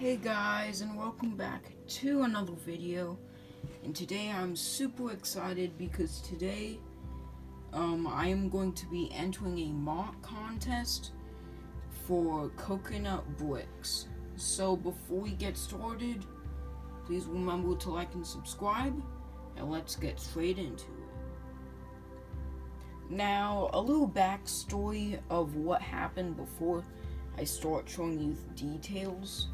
Hey guys, and welcome back to another video. And today I'm super excited because today I am going to be entering a mock contest for coconut bricks. So before we get started, please remember to like and subscribe, and let's get straight into it. Now, a little backstory of what happened before I start showing you the details.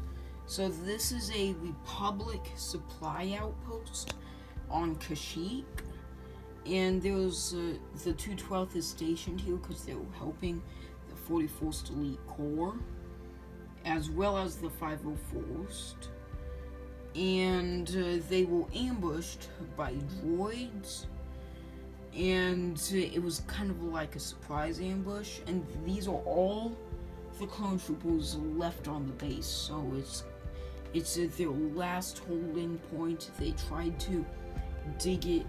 So this is a Republic supply outpost on Kashyyyk, and there's the 212th is stationed here because they were helping the 41st Elite Corps, as well as the 501st, and they were ambushed by droids, and it was kind of like a surprise ambush, and these are all the clone troopers left on the base, so it's their last holding point. They tried to dig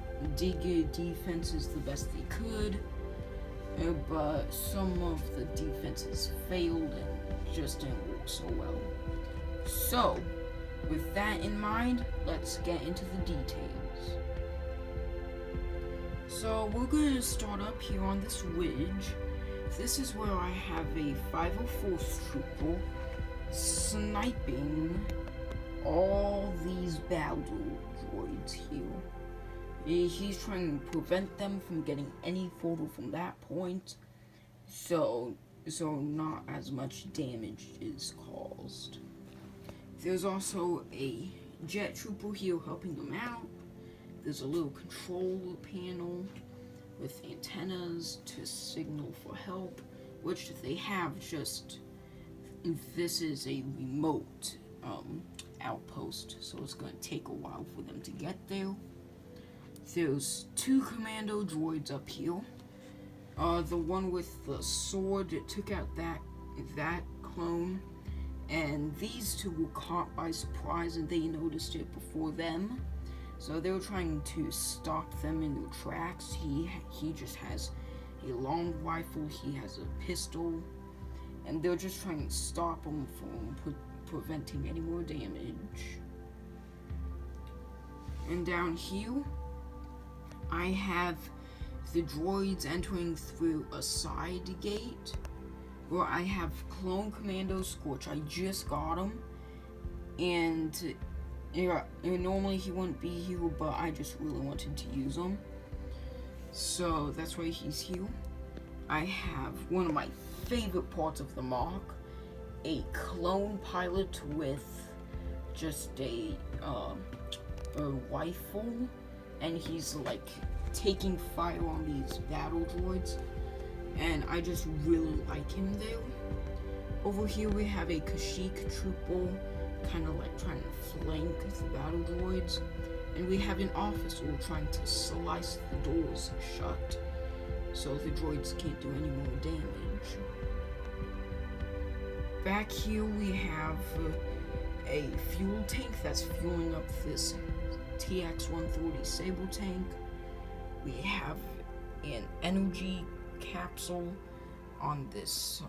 defenses the best they could, but some of the defenses failed and just didn't work so well. So, with that in mind, let's get into the details. So, we're going to start up here on this ridge. This is where I have a 504th trooper sniping all these battle droids here. He's trying to prevent them from getting any photo from that point, so not as much damage is caused. There's also a jet trooper here helping them out. There's a little control panel with antennas to signal for help, which they have, just this is a remote outpost, so it's going to take a while for them to get there. There's two commando droids up here. The one with the sword took out that clone, and these two were caught by surprise and they noticed it before them. So they were trying to stop them in their tracks. He just has a long rifle, he has a pistol, and they're just trying to stop him from preventing any more damage. And down here, I have the droids entering through a side gate, where I have Clone Commando Scorch. I just got him, and normally he wouldn't be here, but I just really wanted to use him, so that's why he's here. I have one of my favorite parts of the mock, a clone pilot with just a rifle, and he's like taking fire on these battle droids, and I just really like him there. Over here we have a Kashyyyk trooper, kind of like trying to flank the battle droids, and we have an officer trying to slice the doors shut so the droids can't do any more damage. Back here we have a fuel tank that's fueling up this TX-130 Saber tank. We have an energy capsule on this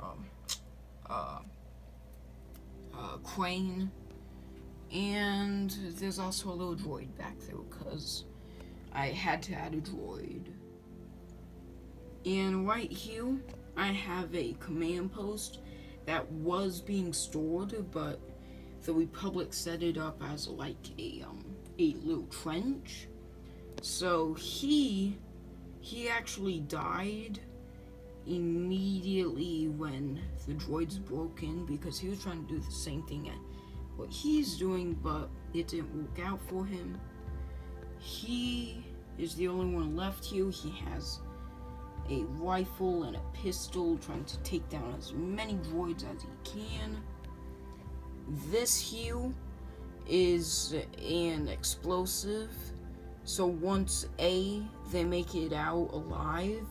crane, and there's also a little droid back there because I had to add a droid. And right here I have a command post that was being stored, but the Republic set it up as like a little trench. So he actually died immediately when the droids broke in, because he was trying to do the same thing at what he's doing, but it didn't work out for him. He is the only one left here. He has a rifle and a pistol, trying to take down as many droids as he can. This here is an explosive, so once A, they make it out alive,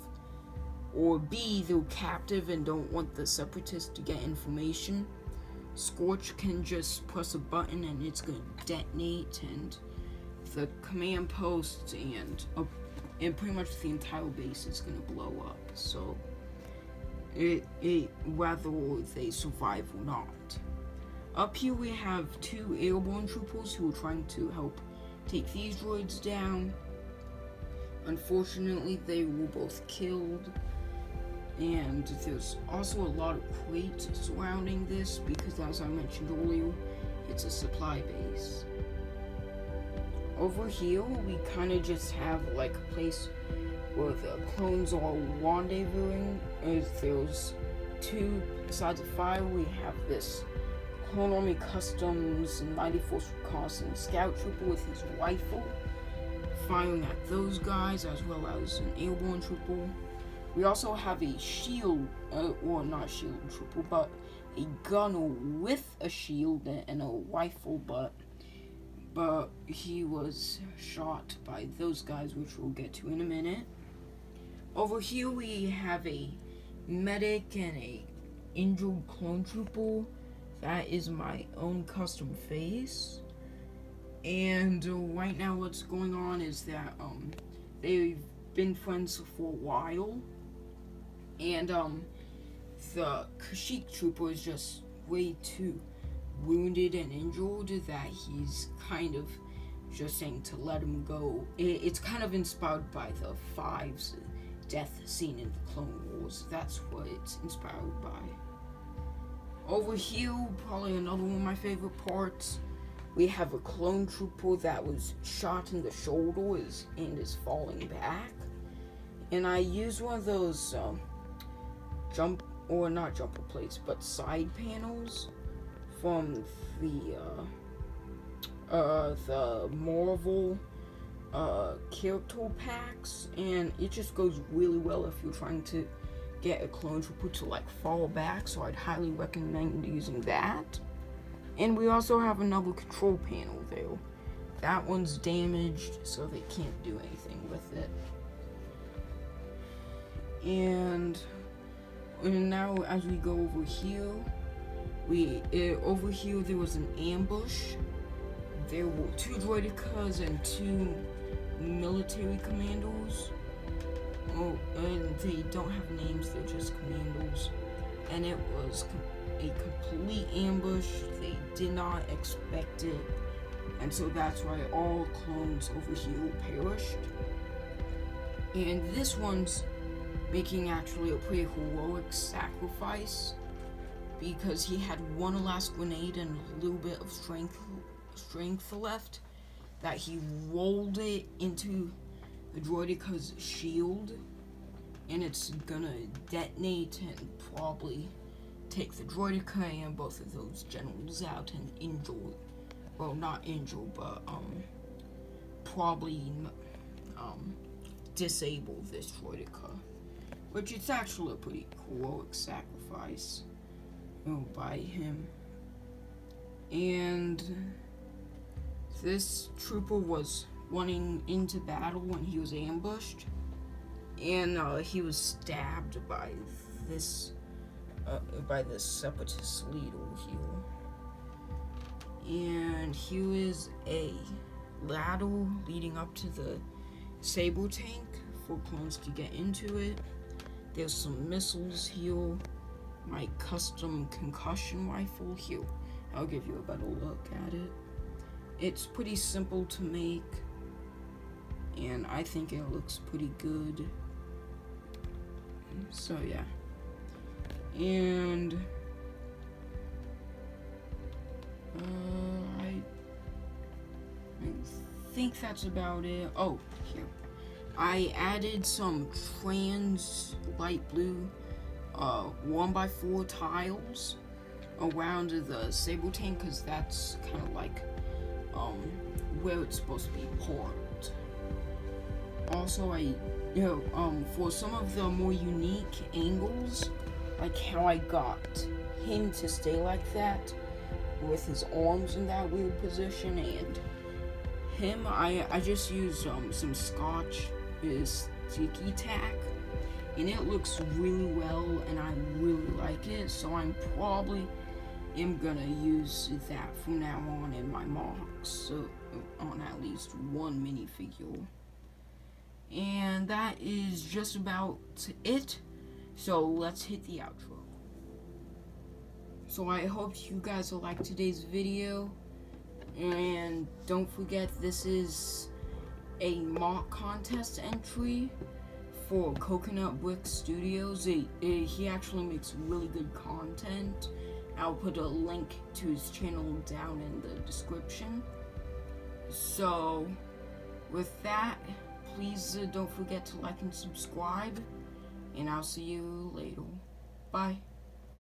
or B, they're captive and don't want the separatists to get information, Scorch can just press a button and it's going to detonate, and the command post and pretty much the entire base is going to blow up. So whether they survive or not. Up here we have 2 airborne troopers who are trying to help take these droids down. Unfortunately, they were both killed. And there's also a lot of crates surrounding this because, as I mentioned earlier, it's a supply base. Over here, we kind of just have like a place where the clones are rendezvousing. There's 2 sides of fire. We have this Clone Army Customs 94th Reconnaissance Scout Trooper with his rifle, firing at those guys, as well as an airborne trooper. We also have a shield, or not shield trooper, but a gunner with a shield and a rifle, but he was shot by those guys, which we'll get to in a minute. Over here we have a medic and a injured clone trooper. That is my own custom face. And right now what's going on is that they've been friends for a while. And the Kashyyyk trooper is just way too wounded and injured that he's kind of just saying to let him go. It's kind of inspired by the Five's death scene in the Clone Wars. That's what it's inspired by. Over here, probably another one of my favorite parts, we have a clone trooper that was shot in the shoulder and is falling back. And I used one of those not jumper plates, but side panels from the Marvel character packs, and it just goes really well if you're trying to get a clone trooper to like fall back, so I'd highly recommend using that. And we also have another control panel there. That one's damaged, so they can't do anything with it. And now as we go over here, over here there was an ambush. There were 2 droidicas and 2 military commandos. Oh, and they don't have names, they're just commandos. And it was a complete ambush. They did not expect it. And so that's why all clones over here perished. And this one's making actually a pretty heroic sacrifice because he had one last grenade and a little bit of strength left, that he rolled it into the droidica's shield, and it's gonna detonate and probably take the droidica and both of those generals out and injure, well, not injure, but probably disable this droidica, which is actually a pretty heroic sacrifice by him. And this trooper was running into battle when he was ambushed, and he was stabbed by this separatist leader here. And here is a ladder leading up to the saber tank for clones to get into it. There's some missiles here. My custom concussion rifle here. I'll give you a better look at it. It's pretty simple to make, and I think it looks pretty good. So yeah. And I think that's about it. Oh, here. I added some trans light blue 1x4 tiles around the saber tank, because that's kind of like where it's supposed to be parked. Also, for some of the more unique angles, like how I got him to stay like that with his arms in that weird position, and him, I just used some Scotch sticky tack, and it looks really well, and I really like it, so I'm probably gonna use that from now on in my mocks, so on at least one minifigure. And that is just about it, so let's hit the outro. So I hope you guys will like today's video, and don't forget this is a mock contest entry for Coconut Brick Studios. He actually makes really good content. I'll put a link to his channel down in the description. So with that, please don't forget to like and subscribe, and I'll see you later. Bye.